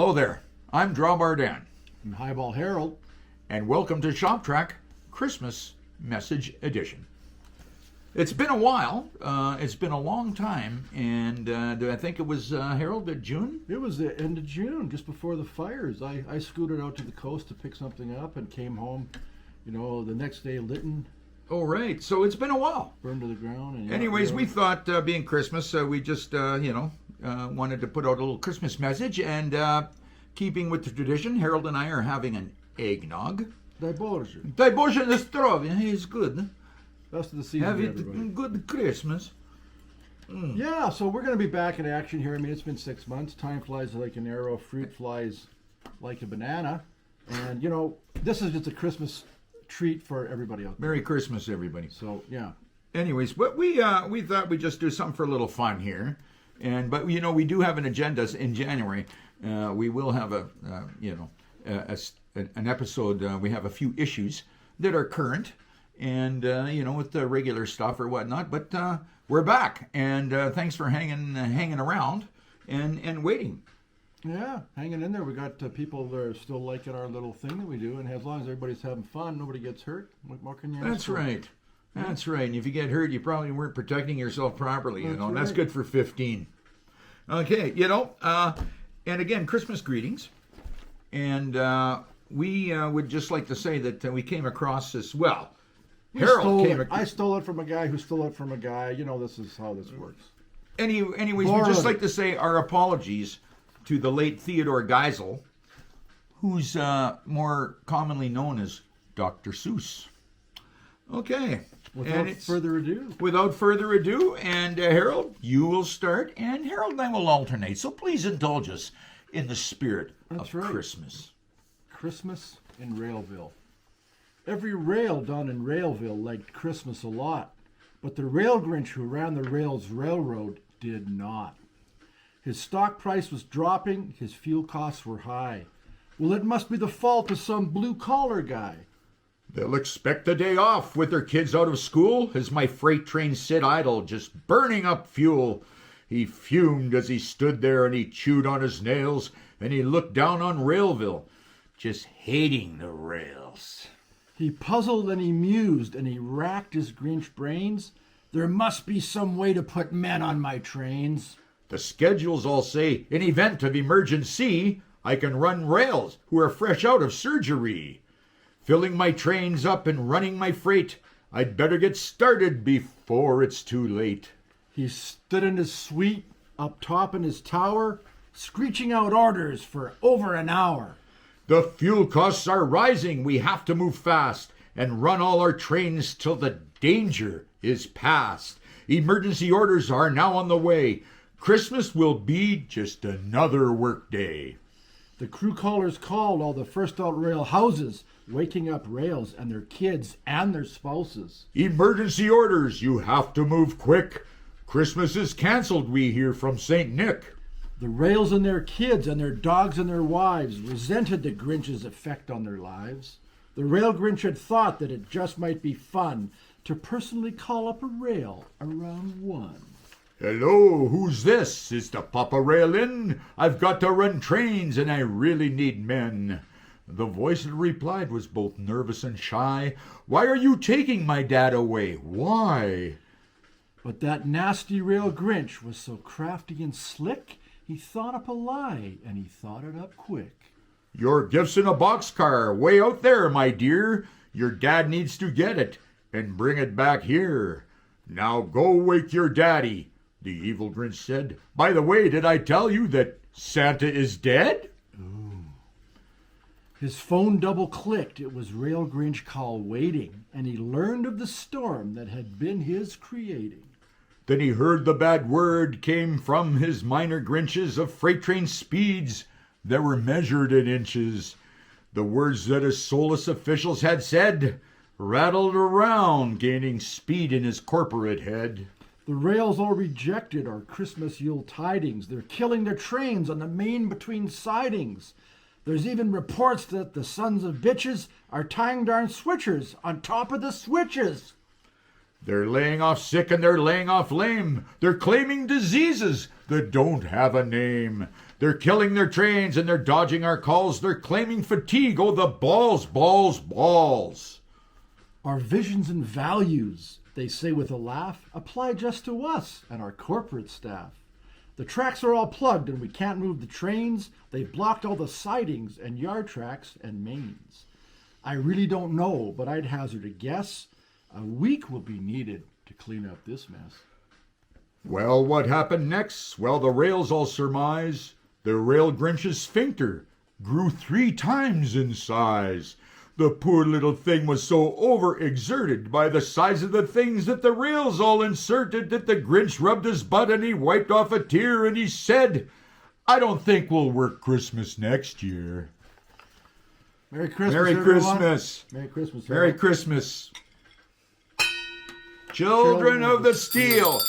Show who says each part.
Speaker 1: Hello there, I'm Drawbar Dan.
Speaker 2: And Highball Harold.
Speaker 1: And welcome to Shop Track Christmas Message Edition. It's been a while, it's been a long time, and I think it was, Harold, June?
Speaker 2: It was the end of June, just before the fires. I scooted out to the coast to pick something up and came home, the next day Lytton.
Speaker 1: Oh, right, so it's been a while.
Speaker 2: Burned to the ground. And
Speaker 1: Anyways, we thought, being Christmas, we just, wanted to put out a little Christmas message, and keeping with the tradition, Harold and I are having an eggnog.
Speaker 2: Daj Bože.
Speaker 1: Daj Bože na zdrowie, it's good.
Speaker 2: Best of the season,
Speaker 1: Have it
Speaker 2: everybody.
Speaker 1: good Christmas.
Speaker 2: Yeah, so we're going to be back in action here. I mean, it's been 6 months. Time flies like an arrow. Fruit flies like a banana. And, this is just a Christmas treat for everybody out there.
Speaker 1: Merry Christmas, everybody.
Speaker 2: So, yeah.
Speaker 1: Anyways, but we thought we'd just do something for a little fun here, but we do have an agenda in January. We will have an episode. We have a few issues that are current, and with the regular stuff or whatnot. But we're back, and thanks for hanging around and waiting.
Speaker 2: Yeah, hanging in there. We got people that are still liking our little thing that we do, and as long as everybody's having fun, nobody gets hurt. What more can you ask
Speaker 1: That's
Speaker 2: for?
Speaker 1: right. That's right. And if you get hurt, you probably weren't protecting yourself properly.
Speaker 2: That's
Speaker 1: And that's
Speaker 2: right.
Speaker 1: good for 15. Okay, and again, Christmas greetings. And we would just like to say that we came across this well.
Speaker 2: I stole it from a guy who stole it from a guy. This is how this works.
Speaker 1: Anyways, we'd just like to say our apologies to the late Theodore Geisel, who's more commonly known as Dr. Seuss. Okay.
Speaker 2: Without further
Speaker 1: ado, and Harold, you will start, and Harold and I will alternate. So please indulge us in the spirit of Christmas.
Speaker 2: Christmas in Railville. Every rail down in Railville liked Christmas a lot, but the rail Grinch who ran the rails railroad did not. His stock price was dropping, his fuel costs were high. Well, it must be the fault of some blue-collar guy.
Speaker 1: They'll expect the day off with their kids out of school as my freight train sit idle, just burning up fuel. He fumed as he stood there and he chewed on his nails and he looked down on Railville, just hating the rails.
Speaker 2: He puzzled and he mused and he racked his Grinch brains. There must be some way to put men on my trains.
Speaker 1: The schedules all say, in event of emergency, I can run rails who are fresh out of surgery. Filling my trains up and running my freight, I'd better get started before it's too late.
Speaker 2: He stood in his suite, up top in his tower, screeching out orders for over an hour.
Speaker 1: The fuel costs are rising, we have to move fast and run all our trains till the danger is past. Emergency orders are now on the way. Christmas will be just another work day.
Speaker 2: The crew callers called all the first out rail houses, waking up rails and their kids and their spouses.
Speaker 1: Emergency orders, you have to move quick. Christmas is canceled, we hear from St. Nick.
Speaker 2: The rails and their kids and their dogs and their wives resented the Grinch's effect on their lives. The rail Grinch had thought that it just might be fun to personally call up a rail around 1.
Speaker 1: Hello, who's this? Is the Papa Rail in? I've got to run trains and I really need men. The voice that replied was both nervous and shy. Why are you taking my dad away? Why?
Speaker 2: But that nasty rail Grinch was so crafty and slick, he thought up a lie, and he thought it up quick.
Speaker 1: Your gift's in a boxcar, way out there, my dear. Your dad needs to get it and bring it back here. Now go wake your daddy, the evil Grinch said. By the way, did I tell you that Santa is dead?
Speaker 2: His phone double-clicked. It was Rail Grinch call waiting, and he learned of the storm that had been his creating.
Speaker 1: Then he heard the bad word came from his minor Grinches of freight train speeds that were measured in inches. The words that his soulless officials had said rattled around, gaining speed in his corporate head.
Speaker 2: The rails all rejected our Christmas Yule tidings. They're killing their trains on the main between sidings. There's even reports that the sons of bitches are tying darn switchers on top of the switches.
Speaker 1: They're laying off sick and they're laying off lame. They're claiming diseases that don't have a name. They're killing their trains and they're dodging our calls. They're claiming fatigue. Oh, the balls, balls, balls.
Speaker 2: Our visions and values, they say with a laugh, apply just to us and our corporate staff. The tracks are all plugged and we can't move the trains. They've blocked all the sidings and yard tracks and mains. I really don't know, but I'd hazard a guess. A week will be needed to clean up this mess.
Speaker 1: Well, what happened next? Well, the rails all surmise the rail Grinch's sphincter grew 3 times in size. The poor little thing was so overexerted by the size of the things that the rails all inserted that the Grinch rubbed his butt and he wiped off a tear and he said, "I don't think we'll work Christmas next year."
Speaker 2: Merry Christmas,
Speaker 1: Merry
Speaker 2: everyone.
Speaker 1: Christmas.
Speaker 2: Merry Christmas.
Speaker 1: Merry
Speaker 2: everyone.
Speaker 1: Christmas. Children of the Steel.